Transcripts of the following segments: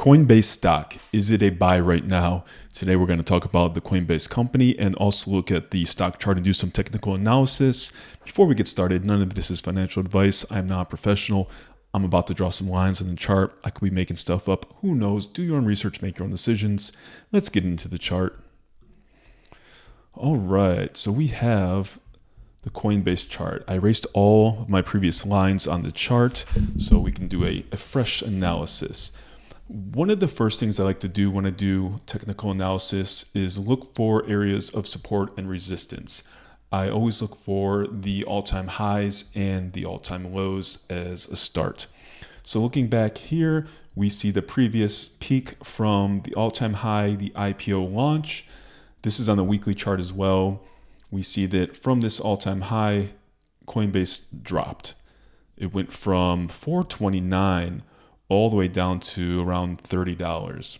Coinbase stock, is it a buy right now? Today we're going to talk about the Coinbase company and also look at the stock chart and do some technical analysis. Before we get started, none of this is financial advice. I'm not a professional. I'm about to draw some lines in the chart. I could be making stuff up. Who knows? Do your own research, make your own decisions. Let's get into the chart. All right, so we have the Coinbase chart. I erased all of my previous lines on the chart so we can do a fresh analysis. One of the first things I like to do when I do technical analysis is look for areas of support and resistance. I always look for the all-time highs and the all-time lows as a start. So looking back here, we see the previous peak from the all-time high, the IPO launch. This is on the weekly chart as well. We see that from this all-time high, Coinbase dropped. It went from $4.29 all the way down to around $30.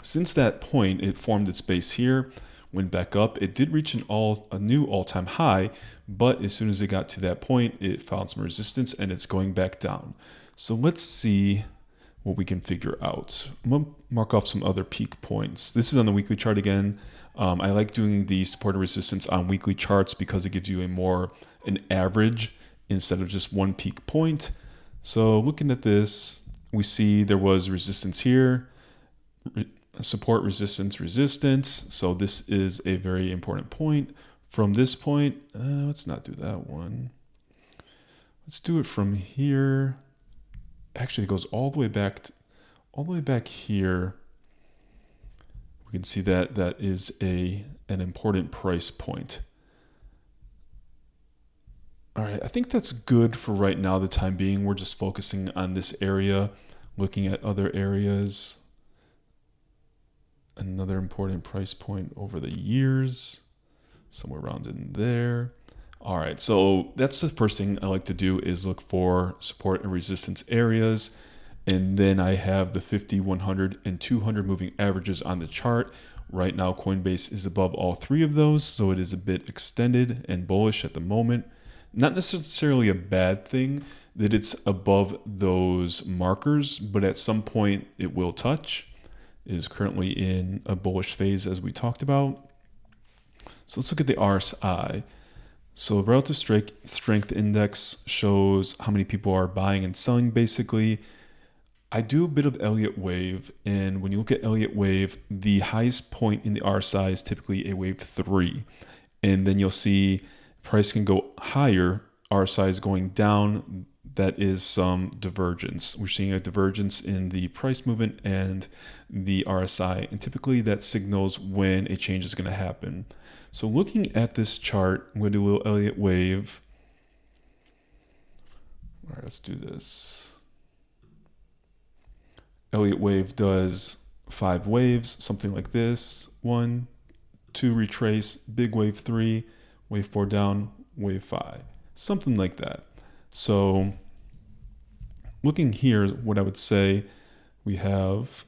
Since that point, it formed its base here, went back up. It did reach a new all-time high, but as soon as it got to that point, it found some resistance and it's going back down. So let's see what we can figure out. I'm going to mark off some other peak points. This is on the weekly chart again. I like doing the support and resistance on weekly charts because it gives you an average instead of just one peak point. So looking at this, we see there was resistance here, support, resistance, resistance. So this is a very important point. From this point, let's not do that one. Let's do it from here. Actually, it goes all the way back here. We can see that that is an important price point. All right, I think that's good for right now, the time being. We're just focusing on this area, looking at other areas. Another important price point over the years, somewhere around in there. All right, so that's the first thing I like to do is look for support and resistance areas. And then I have the 50, 100, and 200 moving averages on the chart. Right now, Coinbase is above all three of those, so it is a bit extended and bullish at the moment. Not necessarily a bad thing that it's above those markers, but at some point it will touch. It is currently in a bullish phase as we talked about. So let's look at the RSI. So relative strength index shows how many people are buying and selling basically. I do a bit of Elliott wave, and when you look at Elliott wave, the highest point in the RSI is typically a wave 3. And then you'll see price can go higher, RSI is going down. That is some divergence. We're seeing a divergence in the price movement and the RSI, and typically that signals when a change is going to happen. So looking at this chart, I'm going to do a little Elliott wave. All right, let's do this. Elliott wave does 5 waves, something like this. 1, 2, retrace, big wave 3, wave 4 down, wave 5, something like that. So looking here, what I would say, we have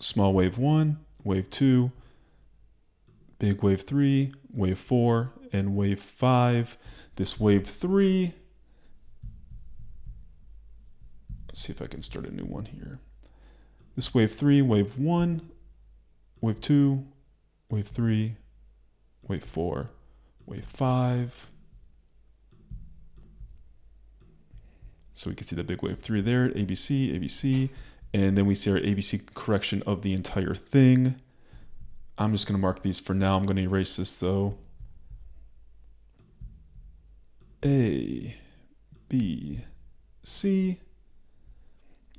small wave 1, wave 2, big wave 3, wave 4, and wave 5. This wave 3, let's see if I can start a new one here. This wave 3, wave 1, wave 2, wave 3, wave 4, wave 5. So we can see the big wave 3 there, ABC, ABC, and then we see our ABC correction of the entire thing. I'm just going to mark these for now. I'm going to erase this though. A, B, C,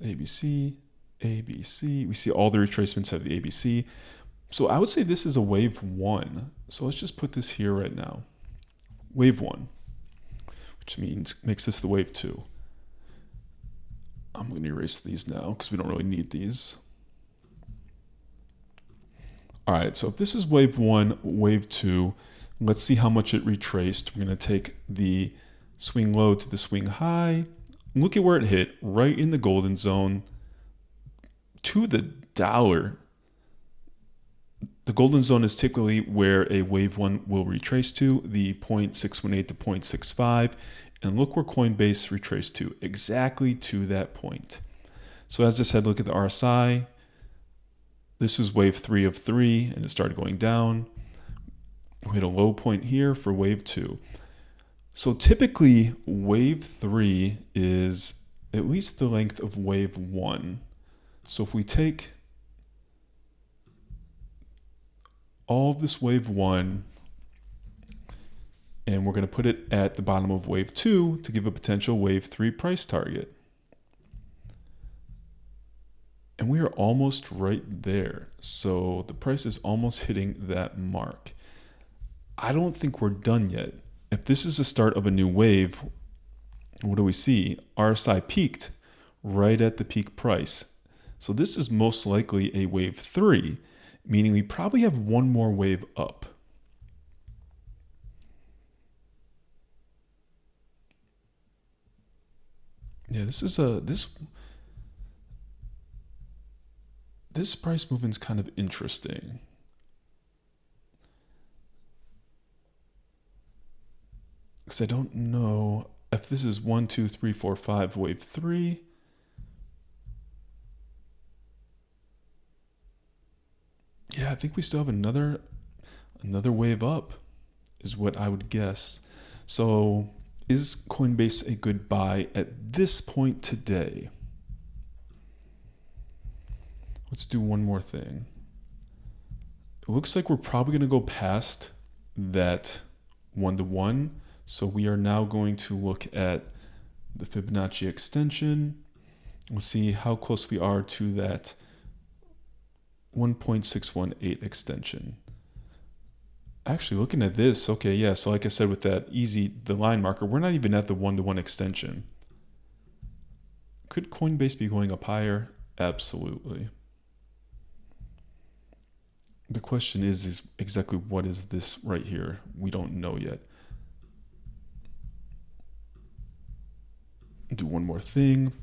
ABC, ABC. We see all the retracements of the ABC. So I would say this is a wave 1. So let's just put this here right now. Wave 1, which makes this the wave 2. I'm going to erase these now because we don't really need these. All right, so if this is wave 1, wave 2, let's see how much it retraced. We're going to take the swing low to the swing high. Look at where it hit, right in the golden zone to the dollar. The golden zone is typically where a wave 1 will retrace to, the 0.618 to 0.65. And look where Coinbase retraced to, exactly to that point. So as I said, look at the RSI. This is wave 3 of 3, and it started going down. We hit a low point here for wave 2. So typically, wave 3 is at least the length of wave 1. So if we take all of this wave 1, and we're going to put it at the bottom of wave 2 to give a potential wave 3 price target. And we are almost right there. So the price is almost hitting that mark. I don't think we're done yet. If this is the start of a new wave, what do we see? RSI peaked right at the peak price. So this is most likely a wave 3, meaning we probably have one more wave up. Yeah, this price movement's kind of interesting. Because I don't know if this is 1, 2, 3, 4, 5, wave 3. Yeah, I think we still have another wave up, is what I would guess. So is Coinbase a good buy at this point today? Let's do one more thing. It looks like we're probably going to go past that 1-to-1. So we are now going to look at the Fibonacci extension. We'll see how close we are to that 1.618 extension. Actually, looking at this, okay, yeah, so like I said with that the line marker, we're not even at the 1-to-1 extension. Could Coinbase be going up higher? Absolutely. The question is exactly what is this right here? We don't know yet. Do one more thing.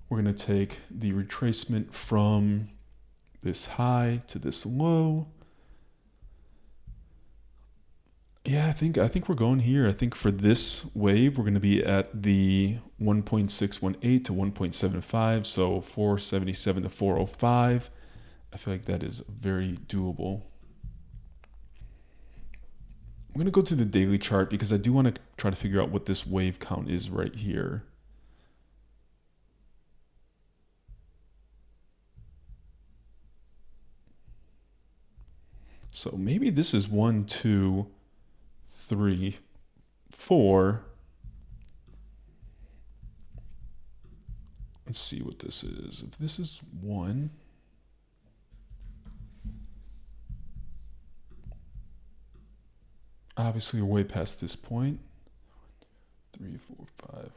We're going to take the retracement from this high to this low. Yeah, I think we're going here. I think for this wave, we're going to be at the 1.618 to 1.75, so 477 to 405. I feel like that is very doable. I'm going to go to the daily chart because I do want to try to figure out what this wave count is right here. So maybe this is 1, 2, 3, 4. Let's see what this is. If this is 1, obviously we're way past this point. 3, 4, 5.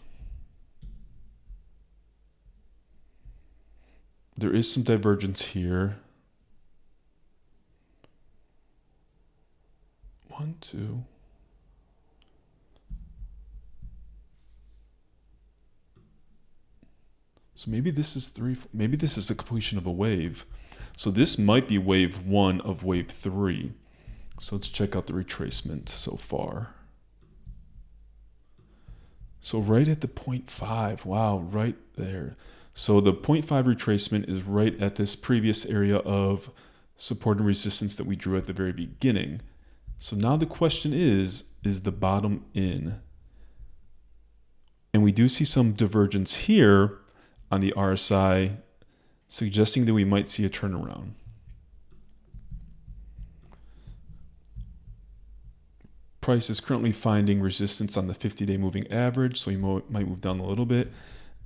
There is some divergence here. 1, 2. So maybe this is 3. Maybe this is the completion of a wave. So this might be wave 1 of wave 3. So let's check out the retracement so far. So right at the 0.5. Wow, right there. So the 0.5 retracement is right at this previous area of support and resistance that we drew at the very beginning. So now the question is the bottom in? And we do see some divergence here on the RSI, suggesting that we might see a turnaround. Price is currently finding resistance on the 50-day moving average, so we might move down a little bit.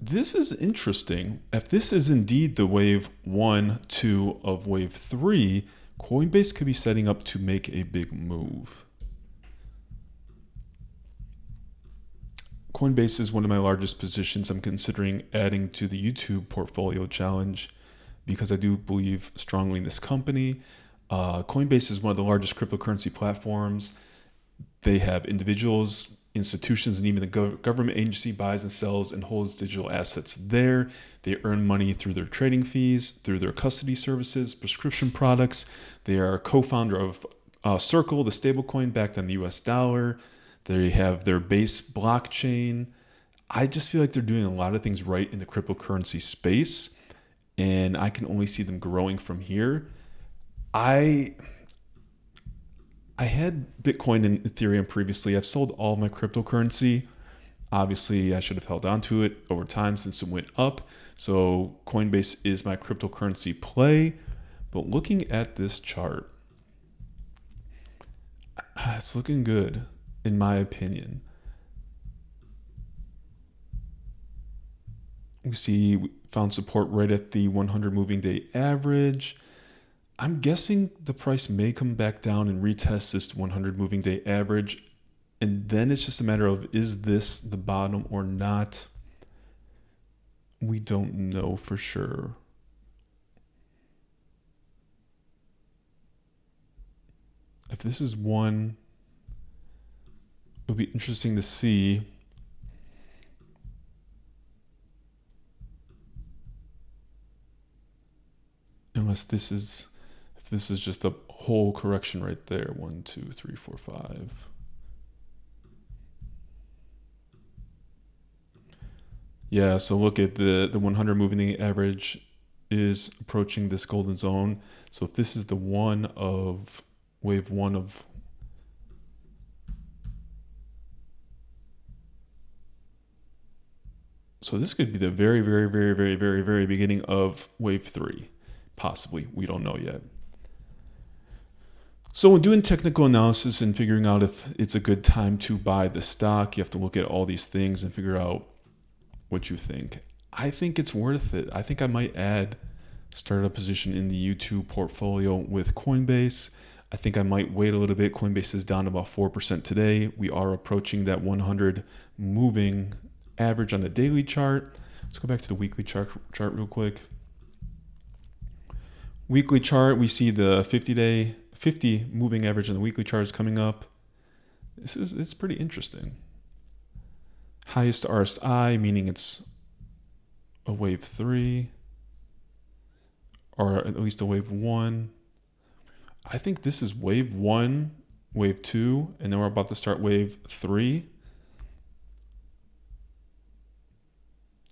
This is interesting. If this is indeed the wave 1, 2 of wave 3, Coinbase could be setting up to make a big move. Coinbase is one of my largest positions. I'm considering adding to the YouTube portfolio challenge because I do believe strongly in this company. Coinbase is one of the largest cryptocurrency platforms. They have individuals, institutions, and even the government agency buys and sells and holds digital assets there. They earn money through their trading fees, through their custody services, prescription products. They are a co-founder of Circle, the stablecoin backed on the US dollar. They have their base blockchain. I just feel like they're doing a lot of things right in the cryptocurrency space. and I can only see them growing from here. I had Bitcoin and Ethereum previously. I've sold all my cryptocurrency. Obviously, I should have held on to it over time since it went up. So Coinbase is my cryptocurrency play. But looking at this chart, it's looking good, in my opinion. We found support right at the 100 moving day average. I'm guessing the price may come back down and retest this 100 moving day average. And then it's just a matter of, is this the bottom or not? We don't know for sure. If this is one, it'll be interesting to see. Unless this is, if this is just a whole correction right there. 1, 2, 3, 4, 5. Yeah, so look at the 100 moving average is approaching this golden zone. So if this is the one of wave one of, so this could be the very, very, very, very, very, very beginning of wave 3, possibly. We don't know yet. So when doing technical analysis and figuring out if it's a good time to buy the stock, you have to look at all these things and figure out what you think. I think it's worth it. I think I might start a position in the YouTube portfolio with Coinbase. I think I might wait a little bit. Coinbase is down about 4% today. We are approaching that 100 moving average on the daily chart. Let's go back to the weekly chart real quick. Weekly chart, we see the 50 moving average on the weekly chart is coming up. It's pretty interesting. Highest RSI, meaning it's a wave 3, or at least a wave 1. I think this is wave 1, wave 2, and then we're about to start wave 3.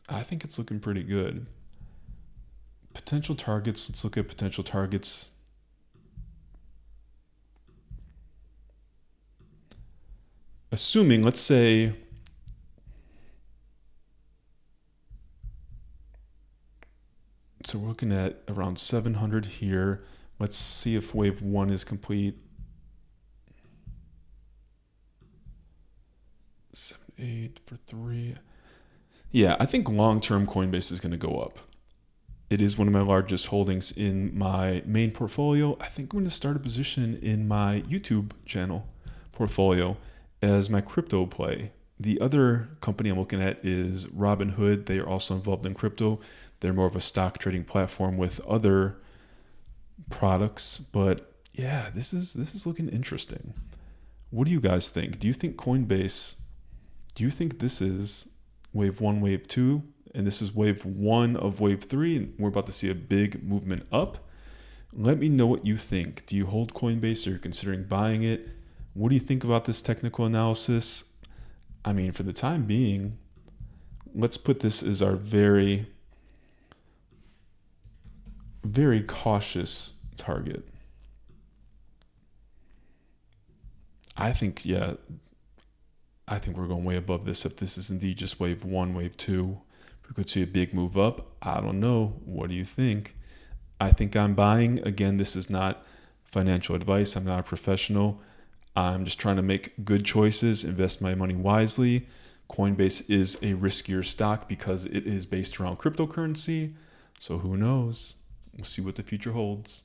I think it's looking pretty good. Potential targets, let's look at potential targets. Assuming, let's say, so we're looking at around 700 here. Let's see if wave 1 is complete. 7.8 for 3. Yeah, I think long-term Coinbase is going to go up. It is one of my largest holdings in my main portfolio. I think I'm going to start a position in my YouTube channel portfolio as my crypto play. The other company I'm looking at is Robinhood. They are also involved in crypto. They're more of a stock trading platform with other products. But yeah, this is looking interesting. What do you guys think? Do you think Coinbase, do you think this is wave 1, wave 2, and this is wave 1 of wave 3, and we're about to see a big movement up? Let me know what you think. Do you hold Coinbase? Or you're considering buying it? What do you think about this technical analysis? I mean, for the time being, let's put this as our very, very cautious target. I think, yeah, I think we're going way above this. If this is indeed just wave 1, wave 2, we could see a big move up. I don't know. What do you think? I think I'm buying. Again, this is not financial advice. I'm not a professional. I'm just trying to make good choices, invest my money wisely. Coinbase is a riskier stock because it is based around cryptocurrency. So who knows? We'll see what the future holds.